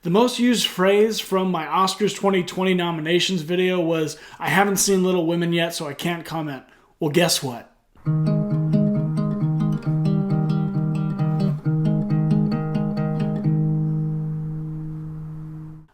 The most used phrase from my Oscars 2020 nominations video was, "I haven't seen Little Women yet, so I can't comment." Well, guess what?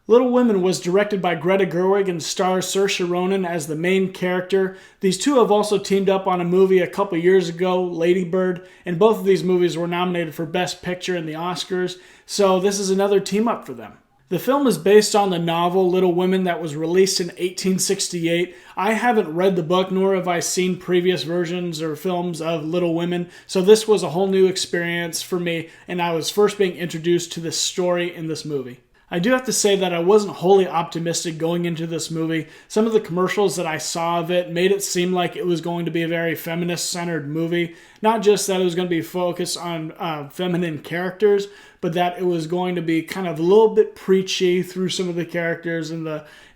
Little Women was directed by Greta Gerwig and stars Saoirse Ronan as the main character. These two have also teamed up on a movie a couple years ago, Lady Bird, and both of these movies were nominated for Best Picture in the Oscars, so this is another team up for them. The film is based on the novel Little Women that was released in 1868. I haven't read the book, nor have I seen previous versions or films of Little Women, so this was a whole new experience for me, and I was first being introduced to this story in this movie. I do have to say that I wasn't wholly optimistic going into this movie. Some of the commercials that I saw of it made it seem like it was going to be a very feminist-centered movie. Not just that it was going to be focused on feminine characters, but that it was going to be kind of a little bit preachy through some of the characters and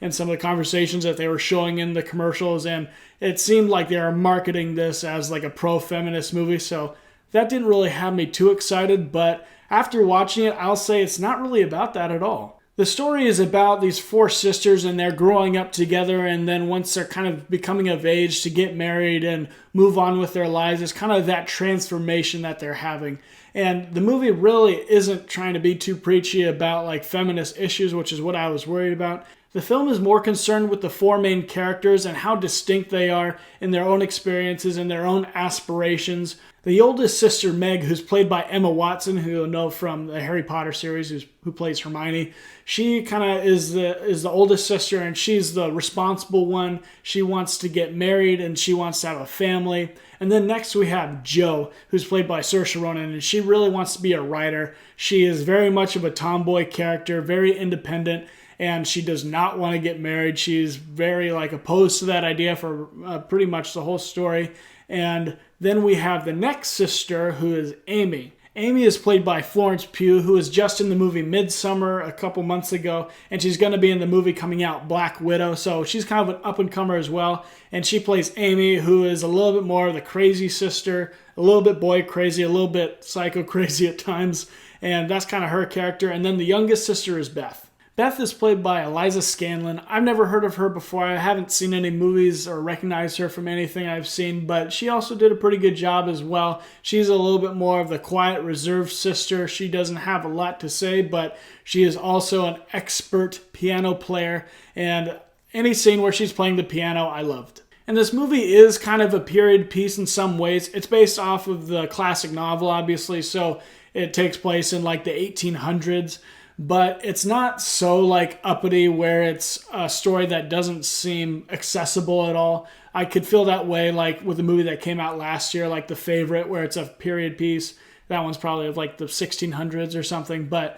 some of the conversations that they were showing in the commercials. And it seemed like they were marketing this as like a pro-feminist movie, so that didn't really have me too excited, but after watching it, I'll say it's not really about that at all. The story is about these four sisters and they're growing up together, and then once they're kind of becoming of age to get married and move on with their lives, it's kind of that transformation that they're having. And the movie really isn't trying to be too preachy about like feminist issues, which is what I was worried about. The film is more concerned with the four main characters and how distinct they are in their own experiences and their own aspirations. The oldest sister, Meg, who's played by Emma Watson, who you'll know from the Harry Potter series, who plays Hermione, she kind of is the oldest sister, and she's the responsible one. She wants to get married, and she wants to have a family. And then next we have Jo, who's played by Saoirse Ronan, and she really wants to be a writer. She is very much of a tomboy character, very independent, and she does not want to get married. She's very opposed to that idea for pretty much the whole story. And then we have the next sister, who is Amy. Amy is played by Florence Pugh, who was just in the movie Midsummer a couple months ago, and she's going to be in the movie coming out, Black Widow, so she's kind of an up-and-comer as well, and she plays Amy, who is a little bit more of the crazy sister, a little bit boy crazy, a little bit psycho crazy at times, and that's kind of her character. And then the youngest sister is Beth. Beth is played by Eliza Scanlon. I've never heard of her before. I haven't seen any movies or recognized her from anything I've seen, but she also did a pretty good job as well. She's a little bit more of the quiet, reserved sister. She doesn't have a lot to say, but she is also an expert piano player, and any scene where she's playing the piano, I loved. And this movie is kind of a period piece in some ways. It's based off of the classic novel, obviously, so it takes place in the 1800s. But it's not so uppity where it's a story that doesn't seem accessible at all. I could feel that way with the movie that came out last year, The Favorite, where it's a period piece. That one's probably of the 1600s or something. But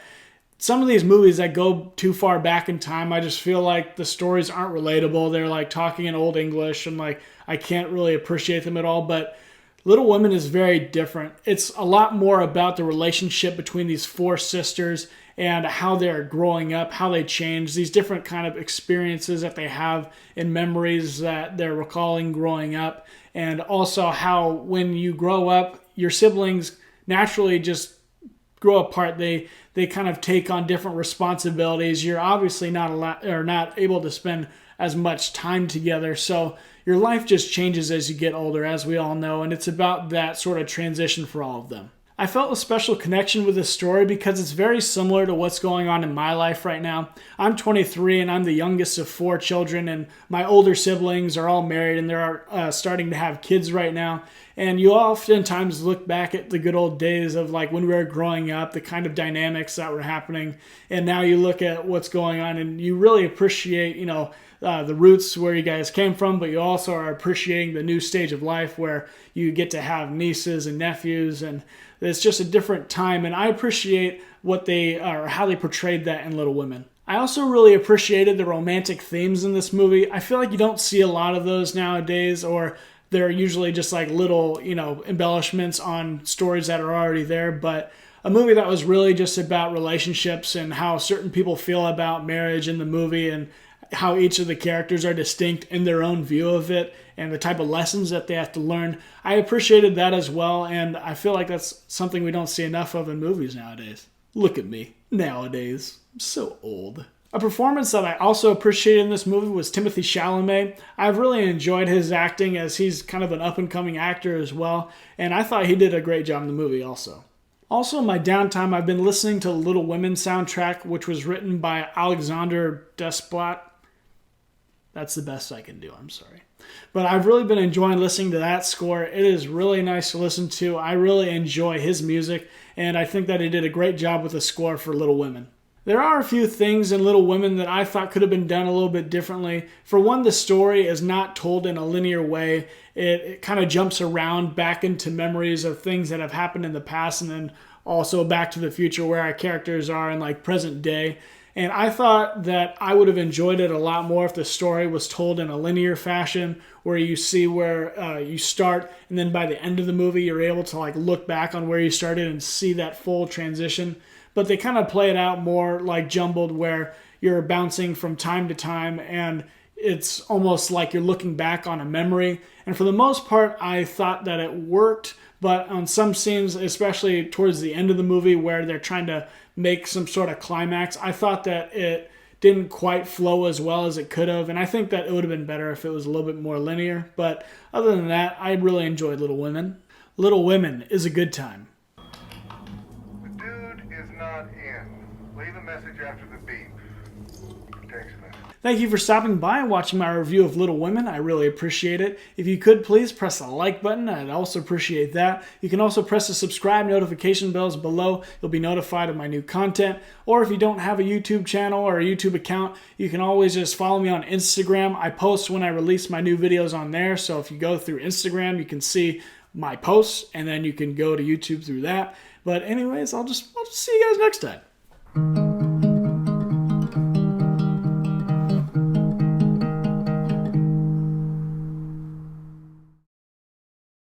some of these movies that go too far back in time, I just feel like the stories aren't relatable. They're talking in Old English, and I can't really appreciate them at all. But Little Women is very different. It's a lot more about the relationship between these four sisters and how they're growing up, how they change, these different kind of experiences that they have in memories that they're recalling growing up, and also how when you grow up, your siblings naturally just grow apart. They kind of take on different responsibilities. You're obviously not able to spend as much time together, so your life just changes as you get older, as we all know, and it's about that sort of transition for all of them. I felt a special connection with this story because it's very similar to what's going on in my life right now. I'm 23 and I'm the youngest of four children, and my older siblings are all married and they're starting to have kids right now. And you oftentimes look back at the good old days of when we were growing up, the kind of dynamics that were happening, and now you look at what's going on and you really appreciate, the roots where you guys came from, but you also are appreciating the new stage of life where you get to have nieces and nephews, and it's just a different time, and I appreciate how they portrayed that in Little Women. I also really appreciated the romantic themes in this movie. I feel like you don't see a lot of those nowadays, or they're usually just little, embellishments on stories that are already there, but a movie that was really just about relationships and how certain people feel about marriage in the movie, and how each of the characters are distinct in their own view of it and the type of lessons that they have to learn. I appreciated that as well, and I feel like that's something we don't see enough of in movies nowadays. Look at me. Nowadays, I'm so old. A performance that I also appreciated in this movie was Timothée Chalamet. I've really enjoyed his acting as he's kind of an up-and-coming actor as well, and I thought he did a great job in the movie also. Also, in my downtime, I've been listening to the Little Women soundtrack, which was written by Alexander Desplat. That's the best I can do, I'm sorry. But I've really been enjoying listening to that score. It is really nice to listen to. I really enjoy his music, and I think that he did a great job with the score for Little Women. There are a few things in Little Women that I thought could have been done a little bit differently. For one, the story is not told in a linear way. It kind of jumps around back into memories of things that have happened in the past and then also back to the future where our characters are in like present day. And I thought that I would have enjoyed it a lot more if the story was told in a linear fashion where you see where you start and then by the end of the movie you're able to like look back on where you started and see that full transition. But they kind of play it out more like jumbled where you're bouncing from time to time and it's almost like you're looking back on a memory. And for the most part, I thought that it worked. But on some scenes, especially towards the end of the movie where they're trying to make some sort of climax, I thought that it didn't quite flow as well as it could have. And I think that it would have been better if it was a little bit more linear. But other than that, I really enjoyed Little Women. Little Women is a good time. Not in. Leave a message after the beep. Thanks, man. Thank you for stopping by and watching my review of Little Women. I really appreciate it. If you could, please press the like button. I'd also appreciate that. You can also press the subscribe notification bells below. You'll be notified of my new content. Or if you don't have a YouTube channel or a YouTube account, you can always just follow me on Instagram. I post when I release my new videos on there. So if you go through Instagram, you can see my posts, and then you can go to YouTube through that. But anyways, I'll just see you guys next time.